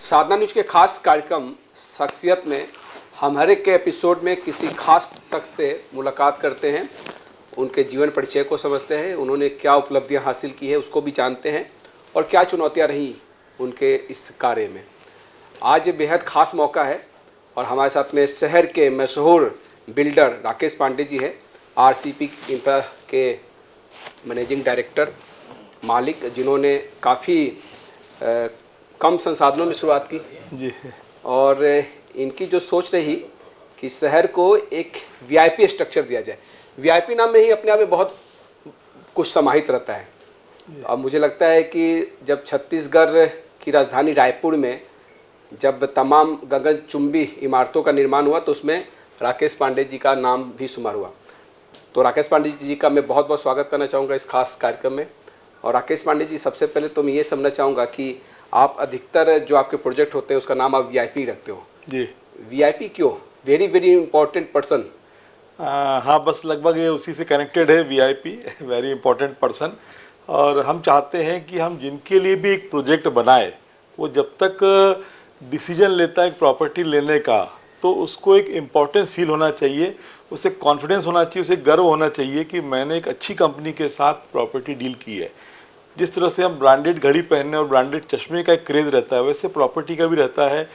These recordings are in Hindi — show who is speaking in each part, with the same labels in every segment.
Speaker 1: साधना न्यूज के खास कार्यक्रम शख्सियत में हम हर एक के एपिसोड में किसी खास शख्स से मुलाकात करते हैं, उनके जीवन परिचय को समझते हैं, उन्होंने क्या उपलब्धियां हासिल की है उसको भी जानते हैं और क्या चुनौतियां रही उनके इस कार्य में। आज बेहद खास मौका है और हमारे साथ में शहर के मशहूर बिल्डर राकेश पांडे जी हैं, आरसीपी इंफ्रा के मैनेजिंग डायरेक्टर मालिक, जिन्होंने काफ़ी कम संसाधनों में शुरुआत की
Speaker 2: जी।
Speaker 1: और इनकी जो सोच रही कि शहर को एक वीआईपी स्ट्रक्चर दिया जाए। वीआईपी नाम में ही अपने आप में बहुत कुछ समाहित रहता है। अब मुझे लगता है कि जब छत्तीसगढ़ की राजधानी रायपुर में जब तमाम गगनचुंबी इमारतों का निर्माण हुआ तो उसमें राकेश पांडे जी का नाम भी शुमार हुआ। तो राकेश पांडे जी का मैं बहुत बहुत स्वागत करना चाहूँगा इस खास कार्यक्रम में। और राकेश पांडे जी, सबसे पहले तो मैं ये समझना चाहूँगा कि आप अधिकतर जो आपके प्रोजेक्ट होते हैं उसका नाम आप वीआईपी रखते हो
Speaker 2: जी।
Speaker 1: वीआईपी क्यों? Very very important person.
Speaker 2: हाँ, बस लगभग ये उसी से कनेक्टेड है, वीआईपी वेरी इंपॉर्टेंट पर्सन। और हम चाहते हैं कि हम जिनके लिए भी एक प्रोजेक्ट बनाए, वो जब तक डिसीजन लेता है एक प्रॉपर्टी लेने का, तो उसको एक इम्पोर्टेंस फील होना चाहिए, उसे कॉन्फिडेंस होना चाहिए, उसे गर्व होना चाहिए कि मैंने एक अच्छी कंपनी के साथ प्रॉपर्टी डील की है। जिस तरह से हम ब्रांडेड घड़ी पहनने और ब्रांडेड चश्मे का एक क्रेज़ रहता है, वैसे प्रॉपर्टी का भी रहता है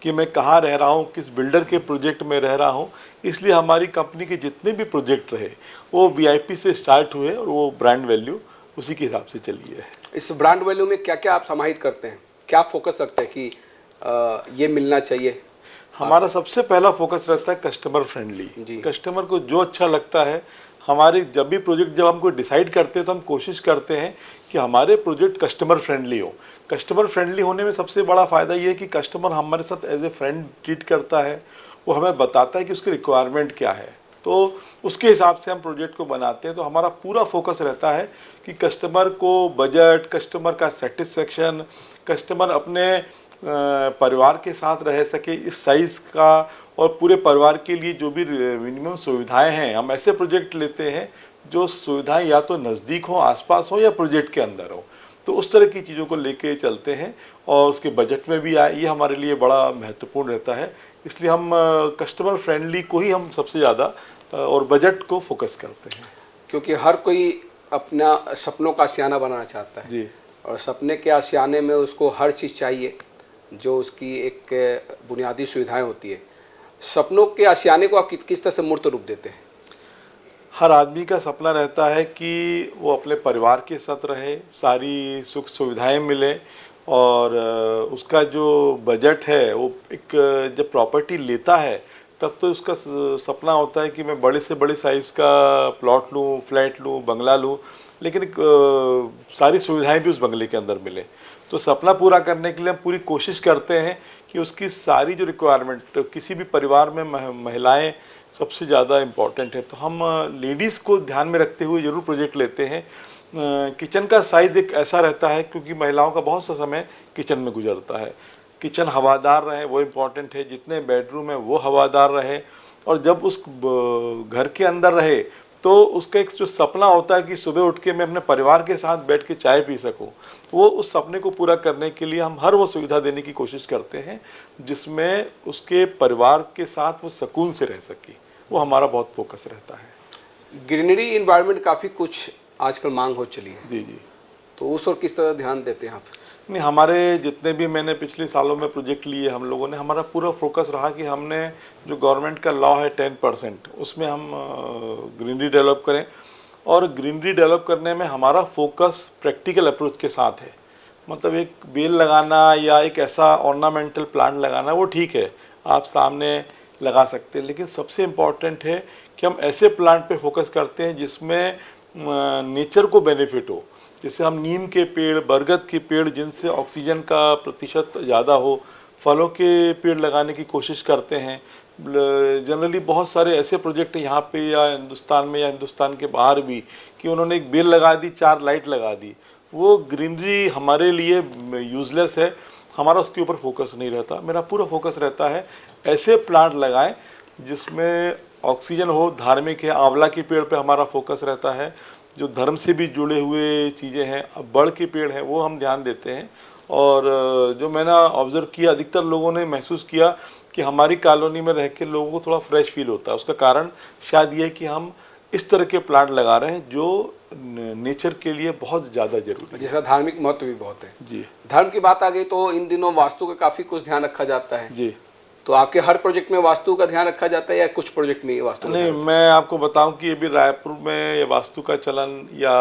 Speaker 2: कि मैं कहाँ रह रहा हूँ, किस बिल्डर के प्रोजेक्ट में रह रहा हूँ। इसलिए हमारी कंपनी के जितने भी प्रोजेक्ट रहे वो वीआईपी से स्टार्ट हुए और वो ब्रांड वैल्यू उसी के हिसाब से चली है।
Speaker 1: इस ब्रांड वैल्यू में क्या क्या आप समाहित करते हैं, क्या फोकस रखते हैं कि ये मिलना चाहिए?
Speaker 2: हमारा सबसे पहला फोकस रहता है कस्टमर फ्रेंडली। कस्टमर को जो अच्छा लगता है, हमारी जब भी प्रोजेक्ट जब हमको डिसाइड करते हैं तो हम कोशिश करते हैं कि हमारे प्रोजेक्ट कस्टमर फ्रेंडली हो। कस्टमर फ्रेंडली होने में सबसे बड़ा फ़ायदा ये है कि कस्टमर हमारे साथ एज ए फ्रेंड ट्रीट करता है, वो हमें बताता है कि उसकी रिक्वायरमेंट क्या है, तो उसके हिसाब से हम प्रोजेक्ट को बनाते हैं। तो हमारा पूरा फोकस रहता है कि कस्टमर को बजट, कस्टमर का सेटिस्फेक्शन, कस्टमर अपने परिवार के साथ रह सके इस साइज़ का, और पूरे परिवार के लिए जो भी मिनिमम सुविधाएं हैं, हम ऐसे प्रोजेक्ट लेते हैं जो सुविधाएं या तो नज़दीक हो, आसपास हो, या प्रोजेक्ट के अंदर हो। तो उस तरह की चीज़ों को लेके चलते हैं और उसके बजट में भी आए, ये हमारे लिए बड़ा महत्वपूर्ण रहता है। इसलिए हम कस्टमर फ्रेंडली को ही हम सबसे ज़्यादा और बजट को फोकस करते हैं,
Speaker 1: क्योंकि हर कोई अपना सपनों का आशियाना बनाना चाहता है
Speaker 2: जी।
Speaker 1: और सपने के आशियाने में उसको हर चीज़ चाहिए जो उसकी एक बुनियादी सुविधाएं होती है। सपनों के आशियाने को आप किस तरह से मूर्त रूप देते हैं?
Speaker 2: हर आदमी का सपना रहता है कि वो अपने परिवार के साथ रहे, सारी सुख सुविधाएं मिले, और उसका जो बजट है वो एक जब प्रॉपर्टी लेता है तब तो उसका सपना होता है कि मैं बड़े से बड़े साइज़ का प्लॉट लूँ, फ्लैट लूँ, बंगला लूँ, लेकिन सारी सुविधाएं भी उस बंगले के अंदर मिले। तो सपना पूरा करने के लिए हम पूरी कोशिश करते हैं कि उसकी सारी जो रिक्वायरमेंट, किसी भी परिवार में महिलाएं सबसे ज़्यादा इम्पॉर्टेंट है, तो हम लेडीज़ को ध्यान में रखते हुए ज़रूर प्रोजेक्ट लेते हैं। किचन का साइज़ एक ऐसा रहता है क्योंकि महिलाओं का बहुत सा समय किचन में गुजरता है, किचन हवादार रहे वो इम्पॉर्टेंट है, जितने बेडरूम है वो हवादार रहे, और जब उस घर के अंदर रहे तो उसका एक जो सपना होता है कि सुबह उठ के मैं अपने परिवार के साथ बैठ के चाय पी सकूं, वो उस सपने को पूरा करने के लिए हम हर वो सुविधा देने की कोशिश करते हैं जिसमें उसके परिवार के साथ वो सुकून से रह सके। वो हमारा बहुत फोकस रहता है।
Speaker 1: ग्रीनरी इन्वायरमेंट काफ़ी कुछ आजकल मांग हो चली है,
Speaker 2: जी जी।
Speaker 1: तो उस और किस तरह ध्यान देते हैं आप?
Speaker 2: नहीं, हमारे जितने भी मैंने पिछले सालों में प्रोजेक्ट लिए हम लोगों ने, हमारा पूरा फोकस रहा कि हमने जो गवर्नमेंट का लॉ है 10%, उसमें हम ग्रीनरी डेवलप करें। और ग्रीनरी डेवलप करने में हमारा फोकस प्रैक्टिकल अप्रोच के साथ है। मतलब एक बेल लगाना या एक ऐसा ऑर्नामेंटल प्लांट लगाना वो ठीक है, आप सामने लगा सकते हैं, लेकिन सबसे इम्पॉर्टेंट है कि हम ऐसे प्लांट पे फोकस करते हैं जिसमें नेचर को बेनिफिट हो। जैसे हम नीम के पेड़, बरगद के पेड़, जिनसे ऑक्सीजन का प्रतिशत ज़्यादा हो, फलों के पेड़ लगाने की कोशिश करते हैं। जनरली बहुत सारे ऐसे प्रोजेक्ट हैं यहाँ पे या हिंदुस्तान में या हिंदुस्तान के बाहर भी कि उन्होंने एक बेल लगा दी, 4 लाइट लगा दी। वो ग्रीनरी हमारे लिए यूज़लेस है, हमारा उसके ऊपर फोकस नहीं रहता। मेरा पूरा फोकस रहता है ऐसे प्लांट लगाएं जिसमें ऑक्सीजन हो, धार्मिक है। आंवला के पेड़ पे हमारा फोकस रहता है, जो धर्म से भी जुड़े हुए चीज़ें हैं। अब बड़ के पेड़ हैं वो हम ध्यान देते हैं, और जो मैंने ऑब्जर्व किया, अधिकतर लोगों ने महसूस किया कि हमारी कॉलोनी में रह के लोगों को थोड़ा फ्रेश फील होता है। उसका कारण शायद ये है कि हम इस तरह के प्लांट लगा रहे हैं जो नेचर के लिए बहुत ज़्यादा जरूरी है,
Speaker 1: जिसका धार्मिक महत्व भी बहुत है।
Speaker 2: जी
Speaker 1: धर्म की बात आ गई तो इन दिनों वास्तु का काफी कुछ ध्यान रखा जाता है।
Speaker 2: जी।
Speaker 1: तो आपके हर प्रोजेक्ट में वास्तु का ध्यान रखा जाता है या कुछ प्रोजेक्ट में ये वास्तु का
Speaker 2: नहीं,
Speaker 1: ध्यान
Speaker 2: मैं आपको बताऊं कि अभी रायपुर में ये वास्तु का चलन या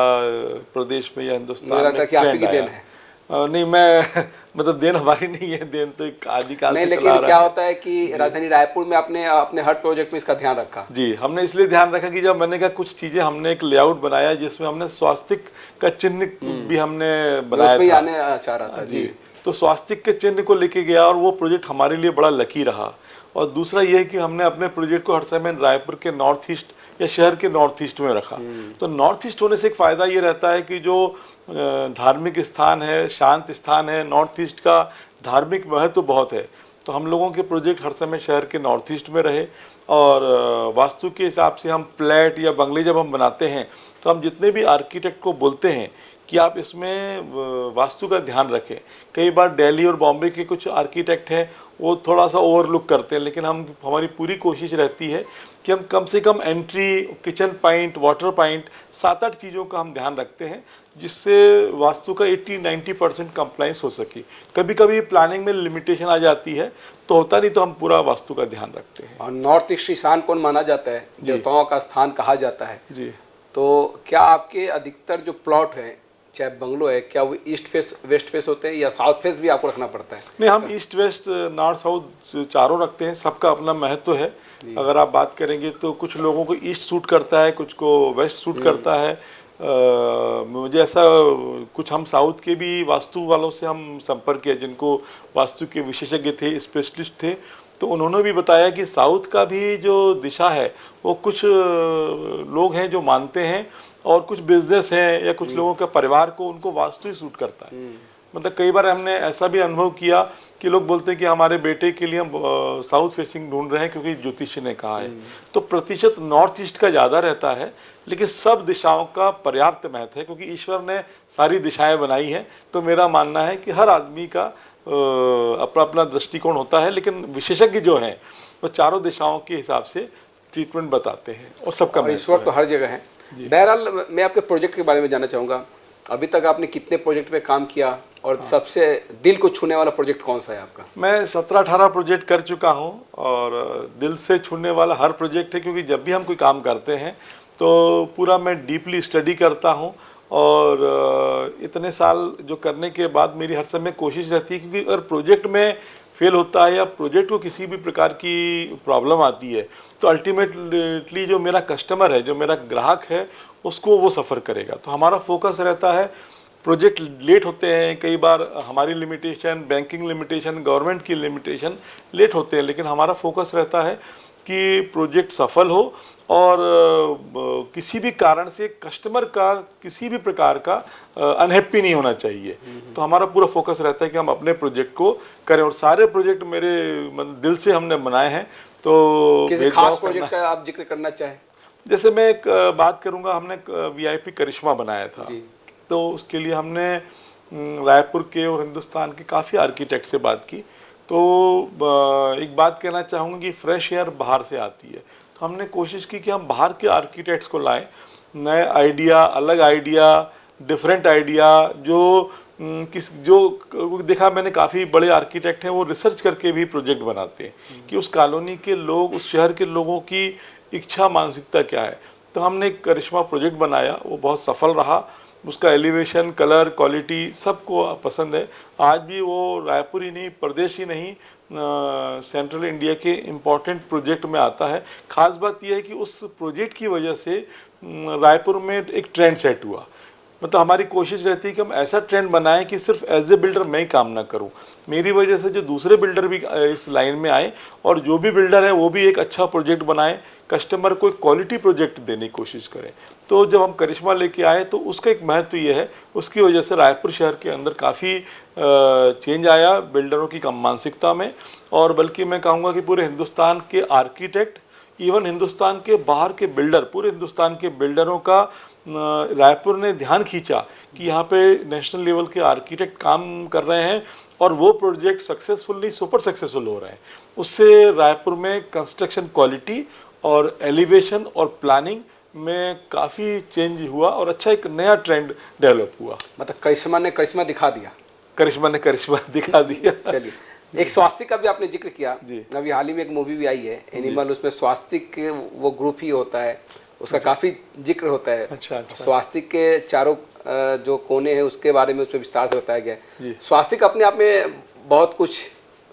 Speaker 2: प्रदेश में या
Speaker 1: मुझे
Speaker 2: हिंदुस्तान
Speaker 1: लगता
Speaker 2: में
Speaker 1: है कि आप ही
Speaker 2: ट्रेंड
Speaker 1: की
Speaker 2: आया।
Speaker 1: देन है।
Speaker 2: नहीं, मैं मतलब देन हमारी नहीं है, देन तो एक आदिकाल
Speaker 1: नहीं,
Speaker 2: से चला
Speaker 1: लेकिन
Speaker 2: आ
Speaker 1: क्या
Speaker 2: रहा है।
Speaker 1: होता है कि राजधानी रायपुर में आपने अपने हर प्रोजेक्ट में इसका ध्यान रखा।
Speaker 2: जी, हमने इसलिए ध्यान रखा कि जब मैंने कहा कुछ चीजें, हमने एक लेआउट बनाया जिसमें हमने स्वास्तिक का चिन्ह भी हमने
Speaker 1: मैं
Speaker 2: बनाया
Speaker 1: उसमें ही
Speaker 2: था।
Speaker 1: आने चाह रहा था जी।
Speaker 2: तो स्वास्तिक के चिन्ह को लेके गया और वो प्रोजेक्ट हमारे लिए बड़ा लकी रहा। और दूसरा ये है कि हमने अपने प्रोजेक्ट को हर समय रायपुर के नॉर्थ ईस्ट या शहर के नॉर्थ ईस्ट में रखा। तो नॉर्थ ईस्ट होने से एक फ़ायदा ये रहता है कि जो धार्मिक स्थान है, शांत स्थान है, नॉर्थ ईस्ट का धार्मिक महत्व बहुत है। तो हम लोगों के प्रोजेक्ट हर समय शहर के नॉर्थ ईस्ट में रहे। और वास्तु के हिसाब से हम फ्लैट या बंगले जब हम बनाते हैं तो हम जितने भी आर्किटेक्ट को बोलते हैं कि आप इसमें वास्तु का ध्यान रखें। कई बार दिल्ली और बॉम्बे के कुछ आर्किटेक्ट हैं वो थोड़ा सा ओवरलुक करते हैं, लेकिन हमारी पूरी कोशिश रहती है कि हम कम से कम entry, kitchen point, water point, 7-8 चीज़ों का हम ध्यान रखते हैं जिससे वास्तु का 80-90% कंप्लाइंस हो सके। कभी कभी प्लानिंग में लिमिटेशन आ जाती है तो होता नहीं, तो हम पूरा वास्तु का ध्यान रखते हैं।
Speaker 1: और नॉर्थ ईस्ट ईशान कौन माना जाता है, देवताओं का स्थान कहा जाता है
Speaker 2: जी।
Speaker 1: तो क्या आपके अधिकतर जो प्लॉट है, चाहे बंगलो है, क्या वो ईस्ट फेस, वेस्ट फेस होते हैं या साउथ फेस भी आपको रखना पड़ता है?
Speaker 2: नहीं, हम ईस्ट वेस्ट नॉर्थ साउथ चारों रखते हैं, सबका अपना महत्व है। अगर आप बात करेंगे तो कुछ लोगों को ईस्ट सूट करता है, कुछ को वेस्ट सूट करता है। मुझे ऐसा कुछ, हम साउथ के भी वास्तु वालों से हम संपर्क किया जिनको वास्तु के विशेषज्ञ थे, स्पेशलिस्ट थे, तो उन्होंने भी बताया कि साउथ का भी जो दिशा है वो कुछ लोग हैं जो मानते हैं और कुछ बिजनेस है या कुछ लोगों का परिवार को उनको वास्तु ही सूट करता है। मतलब कई बार हमने ऐसा भी अनुभव किया कि लोग बोलते हैं कि हमारे बेटे के लिए हम साउथ फेसिंग ढूंढ रहे हैं क्योंकि ज्योतिषी ने कहा है। तो प्रतिशत नॉर्थ ईस्ट का ज़्यादा रहता है, लेकिन सब दिशाओं का पर्याप्त महत्व है क्योंकि ईश्वर ने सारी दिशाएं बनाई हैं। तो मेरा मानना है कि हर आदमी का अपना अपना दृष्टिकोण होता है, लेकिन विशेषज्ञ जो हैं वो चारों दिशाओं के हिसाब से ट्रीटमेंट बताते हैं और सबका
Speaker 1: ईश्वर तो हर जगह है। बहरहाल मैं आपके प्रोजेक्ट के बारे में जानना चाहूँगा, अभी तक आपने कितने प्रोजेक्ट पे काम किया और सबसे दिल को छूने वाला प्रोजेक्ट कौन सा है आपका?
Speaker 2: मैं 17-18 प्रोजेक्ट कर चुका हूं और दिल से छूने वाला हर प्रोजेक्ट है क्योंकि जब भी हम कोई काम करते हैं तो पूरा मैं डीपली स्टडी करता हूं। और इतने साल जो करने के बाद मेरी हर समय कोशिश रहती है, क्योंकि अगर प्रोजेक्ट में फेल होता है या प्रोजेक्ट को किसी भी प्रकार की प्रॉब्लम आती है तो अल्टीमेटली जो मेरा कस्टमर है, जो मेरा ग्राहक है, उसको वो सफ़र करेगा। तो हमारा फोकस रहता है, प्रोजेक्ट लेट होते हैं कई बार, हमारी लिमिटेशन, बैंकिंग लिमिटेशन, गवर्नमेंट की लिमिटेशन, लेट होते हैं, लेकिन हमारा फोकस रहता है कि प्रोजेक्ट सफल हो और किसी भी कारण से कस्टमर का किसी भी प्रकार का अनहैप्पी नहीं होना चाहिए। तो हमारा पूरा फोकस रहता है कि हम अपने प्रोजेक्ट को करें और सारे प्रोजेक्ट मेरे दिल से हमने बनाए हैं। तो
Speaker 1: किसी खास प्रोजेक्ट का आप जिक्र करना चाहें?
Speaker 2: जैसे मैं एक बात करूंगा, हमने VIP करिश्मा बनाया था, तो उसके लिए हमने रायपुर के और हिंदुस्तान के काफ़ी आर्किटेक्ट से बात की। तो एक बात कहना चाहूँगा कि फ्रेश एयर बाहर से आती है, तो हमने कोशिश की कि हम बाहर के आर्किटेक्ट्स को लाएं, नए आइडिया, अलग आइडिया, डिफरेंट आइडिया, जो देखा मैंने काफ़ी बड़े आर्किटेक्ट हैं वो रिसर्च करके भी प्रोजेक्ट बनाते हैं कि उस कॉलोनी के लोग, उस शहर के लोगों की इच्छा, मानसिकता क्या है। तो हमने एक करिश्मा प्रोजेक्ट बनाया, वो बहुत सफल रहा। उसका एलिवेशन, कलर, क्वालिटी सबको पसंद है। आज भी वो रायपुर ही नहीं, प्रदेश ही नहीं, सेंट्रल इंडिया के इम्पोर्टेंट प्रोजेक्ट में आता है। खास बात यह है कि उस प्रोजेक्ट की वजह से रायपुर में एक ट्रेंड सेट हुआ। मतलब हमारी कोशिश रहती है कि हम ऐसा ट्रेंड बनाएं कि सिर्फ एज ए बिल्डर मैं ही काम ना करूं, मेरी वजह से जो दूसरे बिल्डर भी इस लाइन में आए और जो भी बिल्डर है वो भी एक अच्छा प्रोजेक्ट बनाए, कस्टमर को एक क्वालिटी प्रोजेक्ट देने की कोशिश करें। तो जब हम करिश्मा लेके आए तो उसका एक महत्व ये है, उसकी वजह से रायपुर शहर के अंदर काफ़ी चेंज आया बिल्डरों की कम मानसिकता में। और बल्कि मैं कहूँगा कि पूरे हिंदुस्तान के आर्किटेक्ट, इवन हिंदुस्तान के बाहर के बिल्डर, पूरे हिंदुस्तान के बिल्डरों का रायपुर ने ध्यान खींचा कि यहाँ पे नेशनल लेवल के आर्किटेक्ट काम कर रहे हैं और वो प्रोजेक्ट सक्सेसफुल नहीं सुपर सक्सेसफुल हो रहे हैं। उससे रायपुर में कंस्ट्रक्शन क्वालिटी और एलिवेशन और प्लानिंग में काफ़ी चेंज हुआ और अच्छा एक नया ट्रेंड डेवलप हुआ।
Speaker 1: मतलब करिश्मा ने करिश्मा दिखा दिया।
Speaker 2: करिश्मा ने करिश्मा दिखा दिया।
Speaker 1: चलिए, एक स्वास्तिक का भी आपने जिक्र किया
Speaker 2: जी।
Speaker 1: अभी हाल ही में एक मूवी भी आई है एनिमल, उसमें स्वास्तिक वो ग्रुप ही होता है, उसका काफी जिक्र होता है।
Speaker 2: अच्छा।
Speaker 1: स्वास्तिक के चारों जो कोने हैं उसके बारे में उसमें विस्तार से बताया गया
Speaker 2: जी।
Speaker 1: है। स्वास्तिक अपने आप में बहुत कुछ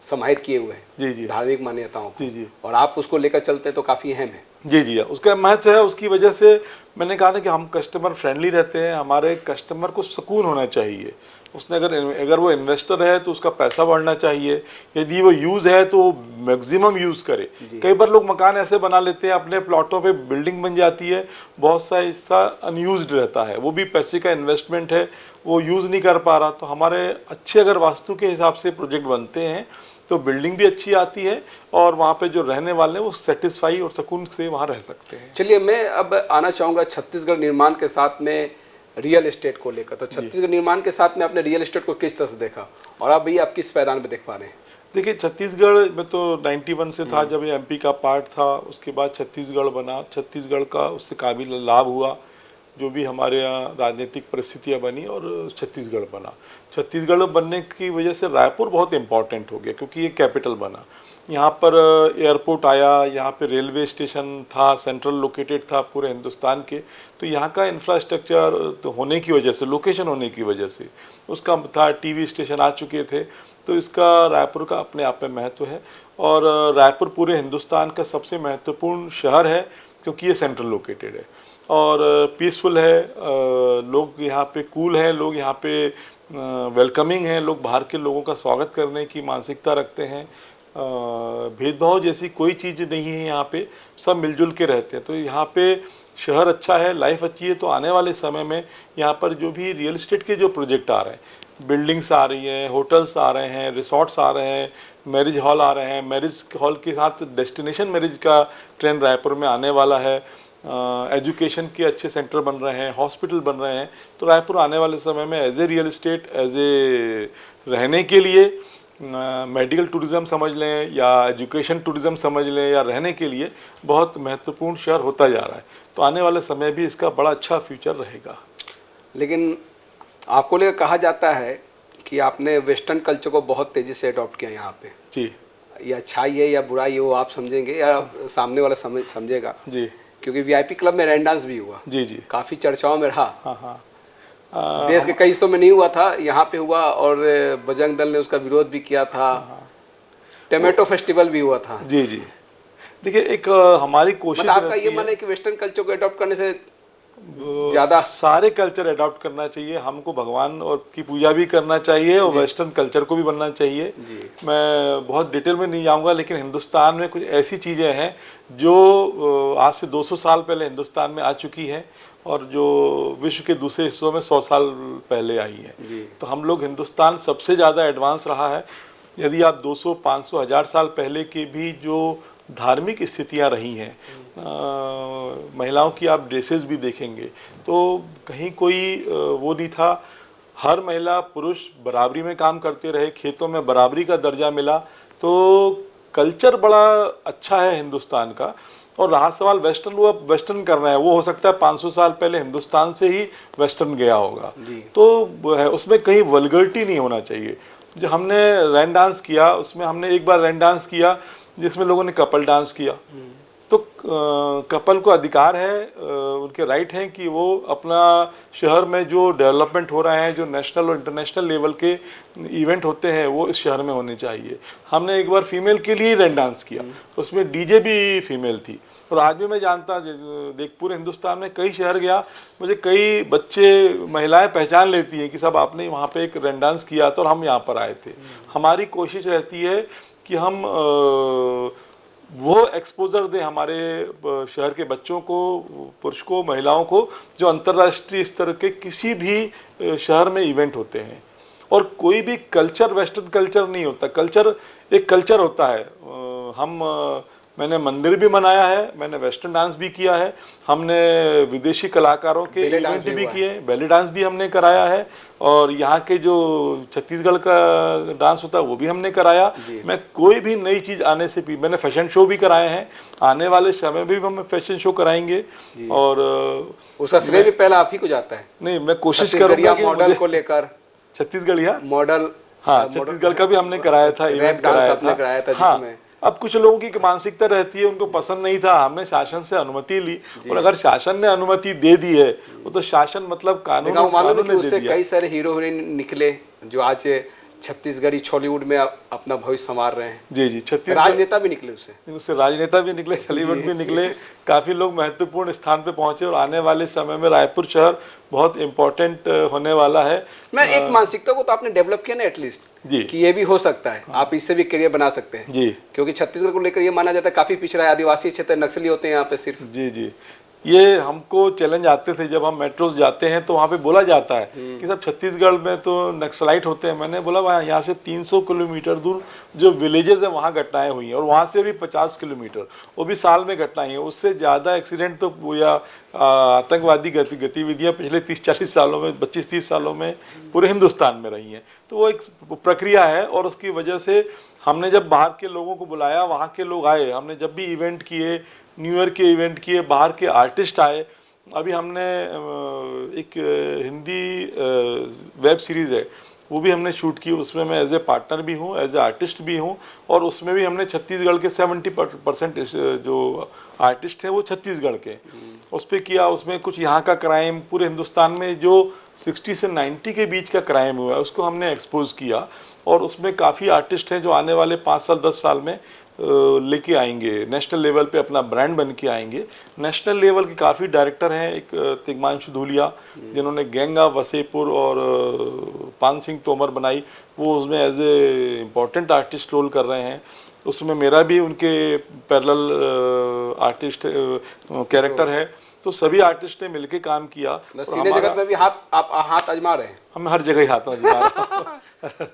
Speaker 1: समाहित किए हुए हैं
Speaker 2: जी।
Speaker 1: धार्मिक मान्यताओं को।
Speaker 2: जी।
Speaker 1: और आप उसको लेकर चलते हैं तो काफी अहम है।
Speaker 2: जी। उसका महत्व है, उसकी वजह से मैंने कहा ना कि हम कस्टमर फ्रेंडली रहते हैं, हमारे कस्टमर को सुकून होना चाहिए। उसने अगर वो इन्वेस्टर है तो उसका पैसा बढ़ना चाहिए, यदि वो यूज़ है तो मैक्सिमम यूज़ करे। कई बार लोग मकान ऐसे बना लेते हैं, अपने प्लॉटों पे बिल्डिंग बन जाती है, बहुत सा हिस्सा अनयूज्ड रहता है, वो भी पैसे का इन्वेस्टमेंट है, वो यूज़ नहीं कर पा रहा। तो हमारे अच्छे अगर वास्तु के हिसाब से प्रोजेक्ट बनते हैं तो बिल्डिंग भी अच्छी आती है और वहाँ पे जो रहने वाले हैं वो सेटिस्फाई और सुकून से वहाँ रह सकते हैं।
Speaker 1: चलिए, मैं अब आना चाहूँगा छत्तीसगढ़ निर्माण के साथ में रियल एस्टेट को लेकर। तो छत्तीसगढ़ निर्माण के साथ में आपने रियल एस्टेट को किस तरह से देखा और अब भी आप किस पैदान पे देख पा रहे हैं?
Speaker 2: देखिए, छत्तीसगढ़ में तो 91 से था जब ये एमपी का पार्ट था, उसके बाद छत्तीसगढ़ बना। छत्तीसगढ़ का उससे काबिल लाभ हुआ, जो भी हमारे यहाँ राजनीतिक परिस्थितियाँ बनी और छत्तीसगढ़ बना। छत्तीसगढ़ बनने की वजह से रायपुर बहुत इम्पॉर्टेंट हो गया क्योंकि ये कैपिटल बना। यहाँ पर एयरपोर्ट आया, यहाँ पे रेलवे स्टेशन था, सेंट्रल लोकेटेड था पूरे हिंदुस्तान के। तो यहाँ का इंफ्रास्ट्रक्चर तो होने की वजह से, लोकेशन होने की वजह से उसका था, टीवी स्टेशन आ चुके थे, तो इसका रायपुर का अपने आप में महत्व है। और रायपुर पूरे हिंदुस्तान का सबसे महत्वपूर्ण शहर है क्योंकि ये सेंट्रल लोकेटेड है और पीसफुल है। लोग यहाँ पे कूल हैं, लोग यहाँ पे वेलकमिंग हैं, लोग बाहर के लोगों का स्वागत करने की मानसिकता रखते हैं। भेदभाव जैसी कोई चीज़ नहीं है यहाँ पे, सब मिलजुल के रहते हैं। तो यहाँ पे शहर अच्छा है, लाइफ अच्छी है। तो आने वाले समय में यहाँ पर जो भी रियल एस्टेट के जो प्रोजेक्ट आ रहे हैं, बिल्डिंग्स आ रही हैं, होटल्स आ रहे हैं, रिसोर्ट्स आ रहे हैं, मैरिज हॉल आ रहे हैं, मैरिज हॉल के साथ डेस्टिनेशन मैरिज का ट्रेंड रायपुर में आने वाला है, एजुकेशन के अच्छे सेंटर बन रहे हैं, हॉस्पिटल बन रहे हैं। तो रायपुर आने वाले समय में as a real estate, as a रहने के लिए मेडिकल टूरिज़्म समझ लें या एजुकेशन टूरिज़्म समझ लें या रहने के लिए बहुत महत्वपूर्ण शहर होता जा रहा है। तो आने वाले समय भी इसका बड़ा अच्छा फ्यूचर रहेगा।
Speaker 1: लेकिन आपको लेकर कहा जाता है कि आपने वेस्टर्न कल्चर को बहुत तेज़ी से अडॉप्ट किया यहाँ पे।
Speaker 2: जी।
Speaker 1: ये अच्छाई है या बुराई है वो आप समझेंगे या सामने वाला समझेगा?
Speaker 2: जी।
Speaker 1: क्योंकि वीआईपी क्लब में रैन डांस भी हुआ।
Speaker 2: जी।
Speaker 1: काफ़ी चर्चाओं में रहा।
Speaker 2: हाँ।
Speaker 1: देश के कई हिस्सों में नहीं हुआ था, यहाँ पे हुआ और बजरंग दल ने उसका विरोध भी किया था। टोमेटो फेस्टिवल भी हुआ था।
Speaker 2: जी। देखिए, एक हमारी कोशिश
Speaker 1: मतलब आपका ये मानना है कि वेस्टर्न कल्चर को अडॉप्ट करने से ज़्यादा
Speaker 2: सारे कल्चर अडॉप्ट करना चाहिए, हमको भगवान और की पूजा भी करना चाहिए और वेस्टर्न कल्चर को भी बनना चाहिए। मैं बहुत डिटेल में नहीं जाऊंगा, लेकिन हिंदुस्तान में कुछ ऐसी चीज़ें हैं जो आज से 200 साल पहले हिंदुस्तान में आ चुकी हैं और जो विश्व के दूसरे हिस्सों में 100 साल पहले आई है। तो हम लोग, हिंदुस्तान सबसे ज़्यादा एडवांस रहा है। यदि आप 200, 500, 1000 साल पहले की भी जो धार्मिक स्थितियां रही हैं, महिलाओं की आप ड्रेसेस भी देखेंगे तो कहीं कोई वो नहीं था। हर महिला पुरुष बराबरी में काम करते रहे, खेतों में बराबरी का दर्जा मिला। तो कल्चर बड़ा अच्छा है हिंदुस्तान का। और रहा सवाल वेस्टर्न, वो अब वेस्टर्न कर रहे हैं, वो हो सकता है 500 साल पहले हिंदुस्तान से ही वेस्टर्न गया होगा। तो उसमें कहीं वल्गरिटी नहीं होना चाहिए। जो हमने रैन डांस किया, उसमें हमने एक बार रैन डांस किया जिसमें लोगों ने कपल डांस किया। तो कपल को अधिकार है, उनके राइट हैं कि वो अपना शहर में जो डेवलपमेंट हो रहा है, जो नेशनल और इंटरनेशनल लेवल के इवेंट होते हैं, वो इस शहर में होने चाहिए। हमने एक बार फीमेल के लिए रैन डांस किया, उसमें डीजे भी फीमेल थी। और आज भी मैं जानता, देख पूरे हिंदुस्तान में कई शहर गया, मुझे कई बच्चे, महिलाएं पहचान लेती हैं कि सब आपने वहाँ पे एक रैन डांस किया था और हम यहाँ पर आए थे। हमारी कोशिश रहती है कि हम वो एक्सपोजर दें हमारे शहर के बच्चों को, पुरुष को, महिलाओं को, जो अंतर्राष्ट्रीय स्तर के किसी भी शहर में इवेंट होते हैं। और कोई भी कल्चर वेस्टर्न कल्चर नहीं होता, कल्चर एक कल्चर होता है। हम मैंने मंदिर भी बनाया है, मैंने वेस्टर्न डांस भी किया है, हमने विदेशी कलाकारों के
Speaker 1: बेले डांस
Speaker 2: इवेंट
Speaker 1: भी
Speaker 2: भी
Speaker 1: हुआ है।
Speaker 2: किए, बेली डांस भी हमने कराया है, और यहाँ के जो छत्तीसगढ़ का डांस होता है वो भी हमने कराया। मैं कोई भी नई चीज आने से भी, मैंने फैशन शो भी कराए हैं, आने वाले समय में भी हम फैशन शो कराएंगे। और
Speaker 1: उसका श्रेय भी पहला आप ही को जाता है।
Speaker 2: नहीं, मैं कोशिश
Speaker 1: छत्तीसगढ़िया
Speaker 2: करूंगा कि
Speaker 1: मॉडल
Speaker 2: मुझे
Speaker 1: को लेकर,
Speaker 2: छत्तीसगढ़िया,
Speaker 1: मॉडल,
Speaker 2: हाँ, छत्तीसगढ़ का भी हमने कराया था,
Speaker 1: रैप
Speaker 2: इवेंट
Speaker 1: डांस
Speaker 2: कराया
Speaker 1: आपने
Speaker 2: था।
Speaker 1: कराया था
Speaker 2: हाँ,
Speaker 1: जिसमें
Speaker 2: अब कुछ लोगों की मानसिकता रहती है, उनको पसंद नहीं था, हमने शासन से अनुमति ली, और अगर शासन ने अनुमति दे दी है वो तो शासन मतलब कानून,
Speaker 1: देखा, वो मालूम है
Speaker 2: कानून
Speaker 1: कि
Speaker 2: ने दे
Speaker 1: उससे
Speaker 2: दिया।
Speaker 1: कई सारे हीरो हीरोइन निकले जो आज छत्तीसगढ़ी बॉलीवुड में अपना भविष्य संवार रहे हैं।
Speaker 2: जी जी, छत्तीसगढ़
Speaker 1: राजनेता भी निकले उससे।
Speaker 2: उससे राजनेता भी निकले, बॉलीवुड भी निकले, काफी लोग महत्वपूर्ण स्थान पे पहुंचे, और आने वाले समय में रायपुर शहर बहुत इम्पोर्टेंट होने वाला है।
Speaker 1: मैं एक मानसिकता को तो आपने डेवलप किया ना एटलीस्ट,
Speaker 2: जी
Speaker 1: कि ये भी हो सकता है, आप इससे भी करियर बना सकते हैं।
Speaker 2: जी
Speaker 1: क्योंकि छत्तीसगढ़ को लेकर ये माना जाता है काफी पिछड़ा है, आदिवासी क्षेत्र, नक्सली होते हैं यहाँ पे सिर्फ।
Speaker 2: जी जी, ये हमको चैलेंज आते थे जब हम मेट्रोस जाते हैं, तो वहाँ पे बोला जाता है कि सब छत्तीसगढ़ में तो नक्सलाइट होते हैं। मैंने बोला वहाँ, यहाँ से 300 किलोमीटर दूर जो विलेजेस है वहाँ घटनाएं हुई हैं, और वहाँ से भी 50 किलोमीटर, वो भी साल में घटनाएं हैं। उससे ज़्यादा एक्सीडेंट तो या आतंकवादी गतिविधियाँ पिछले 30-40 सालों में, 25-30 सालों में पूरे हिंदुस्तान में रही हैं। तो वो एक प्रक्रिया है, और उसकी वजह से हमने जब बाहर के लोगों को बुलाया, वहाँ के लोग आए, हमने जब भी इवेंट किए, न्यू ईयर के इवेंट किए, बाहर के आर्टिस्ट आए। अभी हमने एक हिंदी वेब सीरीज़ है, वो भी हमने शूट की, उसमें मैं एज ए पार्टनर भी हूँ, एज ए आर्टिस्ट भी हूँ, और उसमें भी हमने छत्तीसगढ़ के 70% जो आर्टिस्ट हैं वो छत्तीसगढ़ के, उस पर किया। उसमें कुछ यहाँ का क्राइम, पूरे हिंदुस्तान में जो 60 से 90 के बीच का क्राइम हुआ है उसको हमने एक्सपोज किया, और उसमें काफ़ी आर्टिस्ट हैं जो आने वाले 5 साल 10 साल में लेके आएंगे, नेशनल लेवल पे अपना ब्रांड बन के आएंगे। नेशनल लेवल के काफ़ी डायरेक्टर हैं, एक तिग्मांशु धूलिया जिन्होंने गैंग ऑफ वसेपुर और पान सिंह तोमर बनाई, वो उसमें as a important artist role कर रहे हैं। उसमें मेरा भी उनके पैरेलल आर्टिस्ट कैरेक्टर है। तो सभी आर्टिस्ट ने मिलके काम किया।
Speaker 1: सिने जगत में भी आप हाथ आजमा रहे हैं।
Speaker 2: हम हर जगह ही हाथ आजमा रहे हैं।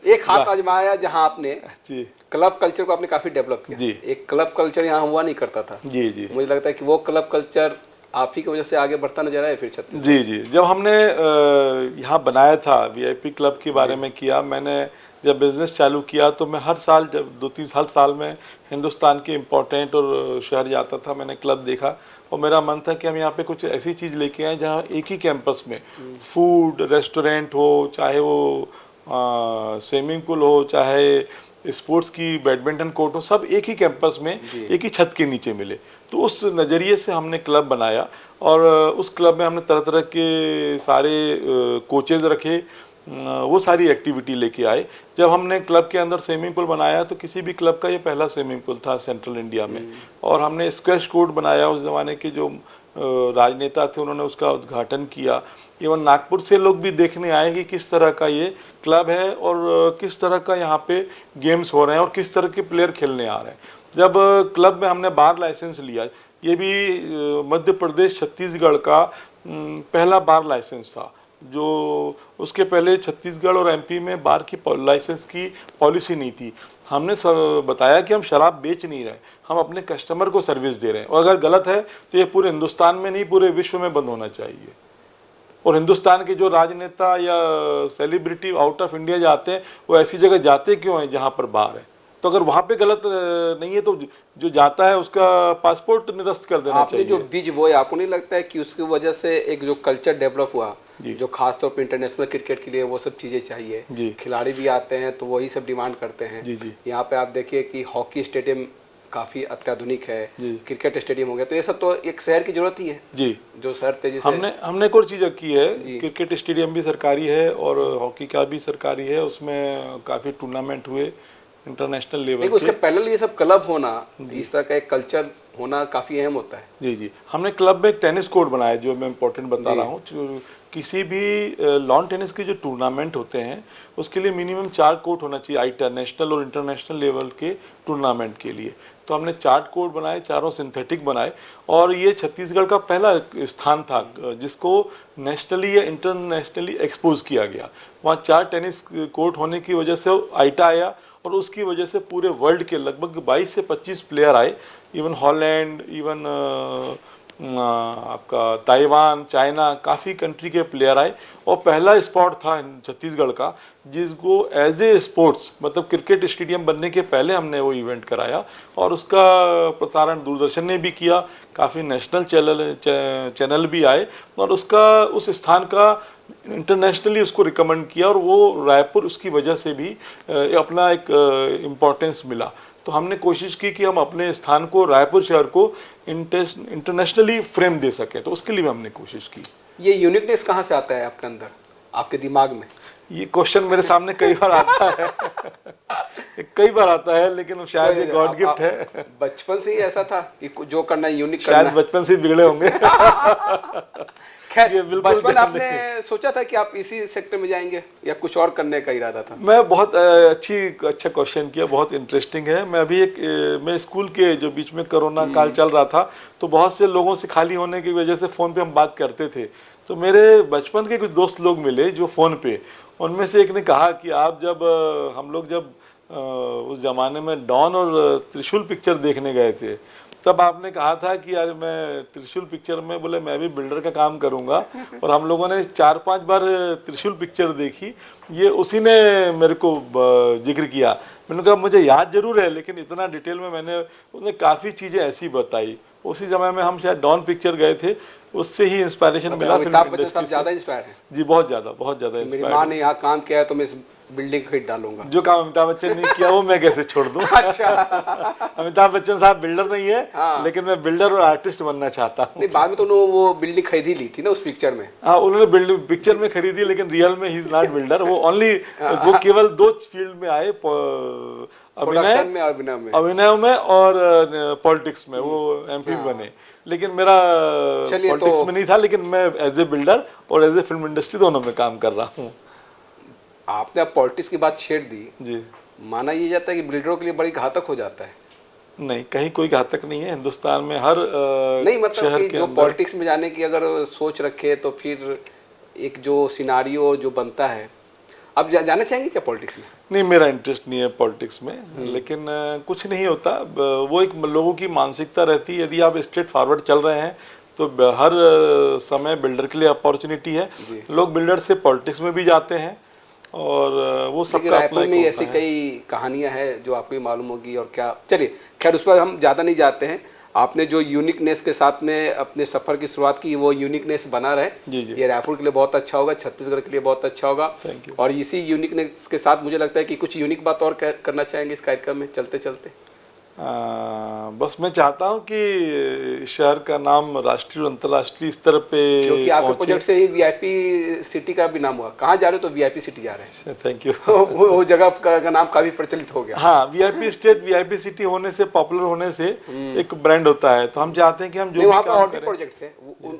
Speaker 1: एक हाथ आजमाया जहां आपने
Speaker 2: जी,
Speaker 1: क्लब कल्चर को आपने काफी डेवलप किया।
Speaker 2: जी,
Speaker 1: एक क्लब कल्चर यहाँ हुआ नहीं करता था।
Speaker 2: जी जी,
Speaker 1: मुझे लगता है कि वो क्लब कल्चर आप ही की वजह से आगे बढ़ता नजर आया फिर छत्तीसगढ़।
Speaker 2: जी जी, जब हमने यहाँ बनाया था, वीआईपी क्लब के बारे में किया, मैंने जब बिजनेस चालू किया तो मैं हर साल, जब 2-3 साल में हिंदुस्तान के इम्पोर्टेंट और शहर जाता था, मैंने क्लब देखा, और मेरा मन था कि हम यहाँ पे कुछ ऐसी चीज़ लेके आए जहाँ एक ही कैंपस में फूड रेस्टोरेंट हो, चाहे वो स्विमिंग पूल हो, चाहे स्पोर्ट्स की बैडमिंटन कोर्ट हो, सब एक ही कैंपस में एक ही छत के नीचे मिले। तो उस नज़रिए से हमने क्लब बनाया, और उस क्लब में हमने तरह तरह के सारे कोचेज़ रखे, वो सारी एक्टिविटी लेके आए। जब हमने क्लब के अंदर स्विमिंग पूल बनाया तो किसी भी क्लब का ये पहला स्विमिंग पूल था सेंट्रल इंडिया में, और हमने स्क्वैश कोर्ट बनाया। उस ज़माने के जो राजनेता थे उन्होंने उसका उद्घाटन किया। इवन नागपुर से लोग भी देखने आए कि किस तरह का ये क्लब है, और किस तरह का यहाँ पे गेम्स हो रहे हैं, और किस तरह के प्लेयर खेलने आ रहे हैं। जब क्लब में हमने बार लाइसेंस लिया, ये भी मध्य प्रदेश छत्तीसगढ़ का पहला बार लाइसेंस था। जो उसके पहले छत्तीसगढ़ और एमपी में बार की लाइसेंस की पॉलिसी नहीं थी। हमने बताया कि हम शराब बेच नहीं रहे, हम अपने कस्टमर को सर्विस दे रहे हैं, और अगर गलत है तो ये पूरे हिंदुस्तान में नहीं, पूरे विश्व में बंद होना चाहिए। और हिंदुस्तान के जो राजनेता या सेलिब्रिटी आउट ऑफ इंडिया जाते हैं, वो ऐसी जगह जाते क्यों हैं जहाँ पर बार है? तो अगर वहाँ पे गलत नहीं है तो जो जाता है उसका पासपोर्ट निरस्त कर देना
Speaker 1: आपने
Speaker 2: चाहिए।
Speaker 1: जो बीज बोया, आपको नहीं लगता है कि उसकी वजह से एक जो कल्चर डेवलप हुआ, जो खासतौर पर इंटरनेशनल क्रिकेट के लिए वो सब चीज़ें चाहिए, खिलाड़ी भी आते हैं तो वही सब डिमांड करते हैं।
Speaker 2: जी जी,
Speaker 1: यहाँ पे आप देखिए कि हॉकी स्टेडियम काफ़ी अत्याधुनिक है, क्रिकेट स्टेडियम हो गया, तो ये सब तो एक शहर की जरूरत ही है। जी, जो शहर तेजी से
Speaker 2: हमने एक और चीज़ की है, क्रिकेट स्टेडियम भी सरकारी है और हॉकी का भी सरकारी है। उसमें काफ़ी टूर्नामेंट हुए इंटरनेशनल लेवल के।
Speaker 1: उसके पहले ये सब क्लब होना, इस तरह का एक कल्चर होना काफ़ी अहम होता है।
Speaker 2: जी जी, हमने क्लब में एक टेनिस कोर्ट बनाया, जो मैं इम्पोर्टेंट बता रहा हूँ। किसी भी लॉन टेनिस के जो टूर्नामेंट होते हैं उसके लिए मिनिमम 4 कोर्ट होना चाहिए, इंटरनेशनल और इंटरनेशनल लेवल के टूर्नामेंट के लिए। तो हमने 4 कोर्ट बनाए, चारों सिंथेटिक बनाए, और ये छत्तीसगढ़ का पहला स्थान था जिसको नेशनली या इंटरनेशनली एक्सपोज किया गया। वहाँ 4 टेनिस कोर्ट होने की वजह से आइटा आया, और उसकी वजह से पूरे वर्ल्ड के लगभग 22 से 25 प्लेयर आए, इवन हॉलैंड, इवन आपका ताइवान, चाइना, काफ़ी कंट्री के प्लेयर आए। और पहला स्पॉट था छत्तीसगढ़ का जिसको एज ए स्पोर्ट्स, मतलब क्रिकेट स्टेडियम बनने के पहले हमने वो इवेंट कराया, और उसका प्रसारण दूरदर्शन ने भी किया, काफ़ी नेशनल चैनल भी आए, और उसका उस स्थान का इंटरनेशनली उसको रिकमेंड किया, और वो रायपुर उसकी वजह से भी अपना एक इम्पोर्टेंस मिला। तो हमने कोशिश की कि हम अपने स्थान को, रायपुर शहर को इंटरनेशनली फ्रेम दे सके, तो उसके लिए हमने कोशिश की।
Speaker 1: ये यूनिकनेस कहाँ से आता है आपके अंदर, आपके दिमाग में?
Speaker 2: ये क्वेश्चन मेरे सामने कई बार आता है कई बार आता है, लेकिन शायद ये गॉड गिफ्ट है।
Speaker 1: बचपन से ही ऐसा था कि जो करना है यूनिक करना
Speaker 2: शायद बचपन से ही बिगड़े होंगे।
Speaker 1: खैर, बचपन आपने सोचा था कि आप इसी सेक्टर में जाएंगे या कुछ और करने का इरादा था?
Speaker 2: मैं बहुत अच्छा क्वेश्चन किया, बहुत इंटरेस्टिंग है। मैं अभी मैं स्कूल के जो बीच में कोरोना काल चल रहा था, तो बहुत से लोगों से खाली होने की वजह से फ़ोन पे हम बात करते थे, तो मेरे बचपन के कुछ दोस्त लोग मिले जो फ़ोन पे, उनमें से एक ने कहा कि आप जब हम लोग जब उस ज़माने में डॉन और त्रिशूल पिक्चर देखने गए थे, तब आपने कहा था कि यार मैं त्रिशूल पिक्चर में, बोले मैं भी बिल्डर का काम करूंगा, और हम लोगों ने 4-5 बार त्रिशूल पिक्चर देखी। ये उसी ने मेरे को जिक्र किया। मैंने कहा मुझे याद जरूर है, लेकिन इतना डिटेल में उसने काफ़ी चीज़ें ऐसी बताई। उसी समय में हम शायद डॉन पिक्चर गए थे, उससे ही इंस्पायरेशन मिला।
Speaker 1: अमिताभ बच्चन साहब ज़्यादा इंस्पायर हैं
Speaker 2: जी, बहुत ज़्यादा
Speaker 1: मेरी माँ ने यहाँ काम किया है तो मैं इस बिल्डिंग को हिट डालूंगा।
Speaker 2: जो काम अमिताभ बच्चन ने किया वो मैं कैसे छोड़ दूं।
Speaker 1: अच्छा।
Speaker 2: अमिताभ बच्चन साहब बिल्डर नहीं है,
Speaker 1: हाँ।
Speaker 2: लेकिन मैं बिल्डर और आर्टिस्ट बनना चाहता हूँ।
Speaker 1: नहीं, बाद में तो उन्होंने वो बिल्डिंग खरीद ही ली थी ना उस पिक्चर में।
Speaker 2: हाँ, उन्होंने बिल्डिंग पिक्चर में खरीदी, लेकिन रियल में ही इज नॉट बिल्डर। वो ओनली वो केवल 2 फील्ड में आए, अभिनय में और पॉलिटिक्स में वो एमपी बने, लेकिन मेरा पॉलिटिक्स में नहीं था, लेकिन मैं एज ए बिल्डर और एज ए फिल्म इंडस्ट्री दोनों में काम कर रहा हूँ।
Speaker 1: आपने अब पॉलिटिक्स की बात छेड़ दी
Speaker 2: जी।
Speaker 1: माना ये जाता है कि बिल्डरों के लिए बड़ी घातक हो जाता है।
Speaker 2: नहीं, कहीं कोई घातक नहीं है। हिंदुस्तान में हर
Speaker 1: नहीं, मतलब
Speaker 2: शहर
Speaker 1: कि
Speaker 2: के
Speaker 1: जो
Speaker 2: अंदर
Speaker 1: पॉलिटिक्स में जाने की अगर सोच रखे तो फिर एक जो सिनारियो जो बनता है, अब जाना चाहेंगे क्या पॉलिटिक्स में?
Speaker 2: नहीं, मेरा इंटरेस्ट नहीं है पॉलिटिक्स में, लेकिन कुछ नहीं होता। वो एक लोगों की मानसिकता रहती है। यदि आप स्ट्रेट फॉरवर्ड चल रहे हैं तो हर समय बिल्डर के लिए अपॉर्चुनिटी है। लोग बिल्डर से पॉलिटिक्स में भी जाते हैं, और वो सबका
Speaker 1: रायपुर में ऐसी कई कहानियां हैं जो आपको मालूम होगी। और क्या, चलिए खैर उस पर हम ज़्यादा नहीं जाते हैं। आपने जो यूनिकनेस के साथ में अपने सफ़र की शुरुआत की, वो यूनिकनेस बना रहे।
Speaker 2: जी जी।
Speaker 1: ये रायपुर के लिए बहुत अच्छा होगा, छत्तीसगढ़ के लिए बहुत अच्छा होगा।
Speaker 2: Thank you.
Speaker 1: और इसी यूनिकनेस के साथ मुझे लगता है कि कुछ यूनिक बात और करना चाहेंगे इस कार्यक्रम में चलते चलते।
Speaker 2: बस मैं चाहता हूँ कि शहर का नाम राष्ट्रीय और अंतर्राष्ट्रीय स्तर पे,
Speaker 1: क्योंकि आपके प्रोजेक्ट से ही वीआईपी सिटी का भी नाम हुआ। कहाँ जा रहे हो तो वीआईपी सिटी जा रहे हैं।
Speaker 2: Thank you.
Speaker 1: वो जगह का नाम काफी प्रचलित हो गया।
Speaker 2: हाँ, वीआईपी स्टेट, वीआईपी सिटी होने से, पॉपुलर होने से एक ब्रांड होता है। तो हम चाहते हैं कि हम जो भी काम करें,
Speaker 1: प्रोजेक्ट थे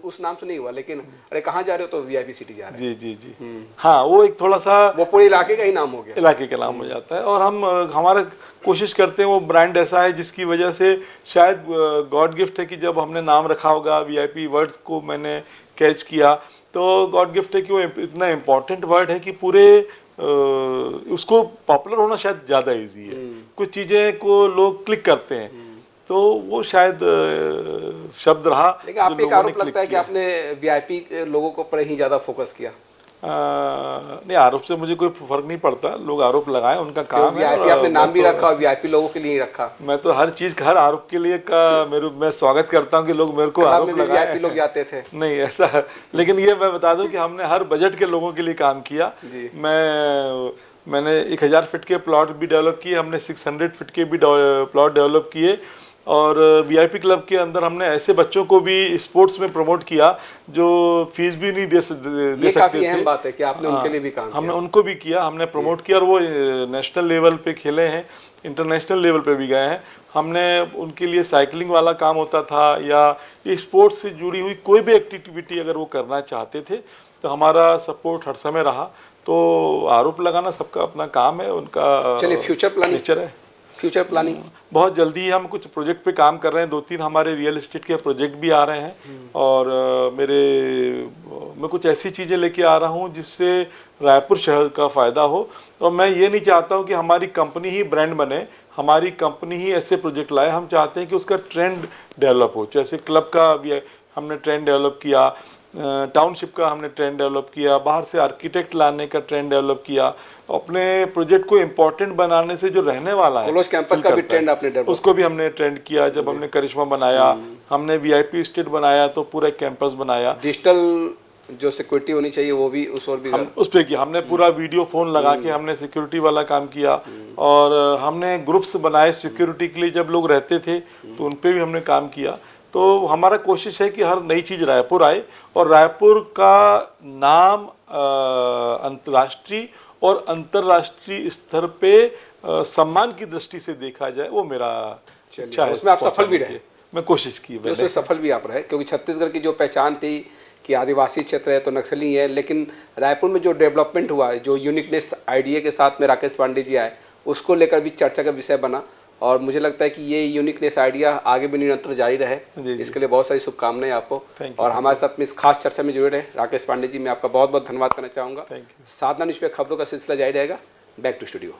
Speaker 1: उस नाम से नहीं हुआ, लेकिन अरे कहाँ जा रहे हो तो वीआईपी सिटी जा रहे हैं।
Speaker 2: जी जी जी। हाँ, वो एक थोड़ा सा
Speaker 1: वो पूरे इलाके का ही नाम हो गया,
Speaker 2: इलाके का नाम हो जाता है। और हम हमारा कोशिश करते हैं वो ब्रांड ऐसा है जिसकी वजह से शायद गॉड गिफ्ट है कि जब हमने नाम रखा होगा, वीआईपी वर्ड्स को मैंने कैच किया, तो गॉड गिफ्ट है कि वो इतना इम्पोर्टेंट वर्ड है कि पूरे उसको पॉपुलर होना शायद ज़्यादा इजी है। कुछ चीज़ें को लोग क्लिक करते हैं, तो वो शायद शब्द रहा।
Speaker 1: लेकिन आप एक आरोप लगता है कि आपने वीआईपी लोगों को पर ही ज़्यादा फोकस किया।
Speaker 2: नहीं, आरोप से मुझे कोई फर्क नहीं पड़ता। लोग आरोप लगाएं, उनका काम है।
Speaker 1: वीआईपी आपने नाम भी रखा, वीआईपी लोगों के लिए ही रखा।
Speaker 2: मैं तो हर चीज का, हर आरोप के लिए मैं स्वागत करता हूँ कि लोग मेरे को आरोप लगाएं।
Speaker 1: वीआईपी लोग जाते थे।
Speaker 2: नहीं ऐसा, लेकिन ये मैं बता दूं कि हमने हर बजट के लोगों के लिए काम किया। मैंने 1000 फीट के प्लॉट भी डेवलप किए, हमने 600 फीट के भी प्लॉट डेवलप किए, और वीआईपी क्लब के अंदर हमने ऐसे बच्चों को भी स्पोर्ट्स में प्रमोट किया जो फीस भी नहीं दे सकते थे।
Speaker 1: काफी अहम बात है कि आपने उनके लिए भी काम किया।
Speaker 2: हमने उनको भी किया, हमने प्रमोट किया, और वो नेशनल लेवल पे खेले हैं, इंटरनेशनल लेवल पे भी गए हैं। हमने उनके लिए साइकिलिंग वाला काम होता था, या स्पोर्ट्स से जुड़ी हुई कोई भी एक्टिविटी अगर वो करना चाहते थे तो हमारा सपोर्ट हर समय रहा। तो आरोप लगाना सबका अपना काम है, उनका
Speaker 1: चलिए फ्यूचर प्लानिंग
Speaker 2: नेचर है।
Speaker 1: Future planning?
Speaker 2: बहुत जल्दी हम कुछ प्रोजेक्ट पे काम कर रहे हैं, 2-3 हमारे रियल एस्टेट के प्रोजेक्ट भी आ रहे हैं और मैं कुछ ऐसी चीज़ें लेके आ रहा हूँ जिससे रायपुर शहर का फ़ायदा हो। और मैं ये नहीं चाहता हूँ कि हमारी कंपनी ही ब्रांड बने, हमारी कंपनी ही ऐसे प्रोजेक्ट लाए। हम चाहते हैं कि उसका ट्रेंड डेवलप हो, जैसे क्लब का भी हमने ट्रेंड डेवलप किया, टाउनशिप का हमने ट्रेंड डेवलप किया, बाहर से आर्किटेक्ट लाने का ट्रेंड डेवलप किया। अपने प्रोजेक्ट को इम्पोर्टेंट बनाने से जो रहने वाला है,
Speaker 1: कॉलेज कैंपस का भी ट्रेंड आपने डेवलप,
Speaker 2: उसको भी हमने ट्रेंड किया। जब हमने करिश्मा बनाया, हमने वीआईपी स्टेट बनाया तो पूरा कैंपस बनाया।
Speaker 1: डिजिटल जो सिक्योरिटी होनी चाहिए वो भी उस और भी
Speaker 2: हम उस पे किया, हमने पूरा वीडियो फोन लगा के हमने सिक्योरिटी वाला काम किया। और हमने ग्रुप्स बनाए सिक्योरिटी के लिए, जब लोग रहते थे तो उन पे भी हमने काम किया। तो हमारा कोशिश है कि हर नई चीज़ रायपुर आए और रायपुर का नाम अंतर्राष्ट्रीय और अंतर्राष्ट्रीय स्तर पे सम्मान की दृष्टि से देखा जाए, वो मेरा इच्छा है।
Speaker 1: उसमें आप सफल भी रहे?
Speaker 2: मैं कोशिश की,
Speaker 1: उसमें सफल भी आप रहे, क्योंकि छत्तीसगढ़ की जो पहचान थी कि आदिवासी क्षेत्र है तो नक्सली है, लेकिन रायपुर में जो डेवलपमेंट हुआ है, जो यूनिकनेस आइडिया के साथ में राकेश पांडे जी आए, उसको लेकर भी चर्चा का विषय बना। और मुझे लगता है कि ये यूनिकनेस आइडिया आगे भी निरंतर जारी रहे। इसके लिए बहुत सारी शुभकामनाएं आपको। और हमारे साथ में इस खास चर्चा में जुड़े रहे राकेश पांडे जी, मैं आपका बहुत बहुत धन्यवाद करना चाहूँगा। साधना न्यूज़ पे खबरों का सिलसिला जारी रहेगा। Back to studio.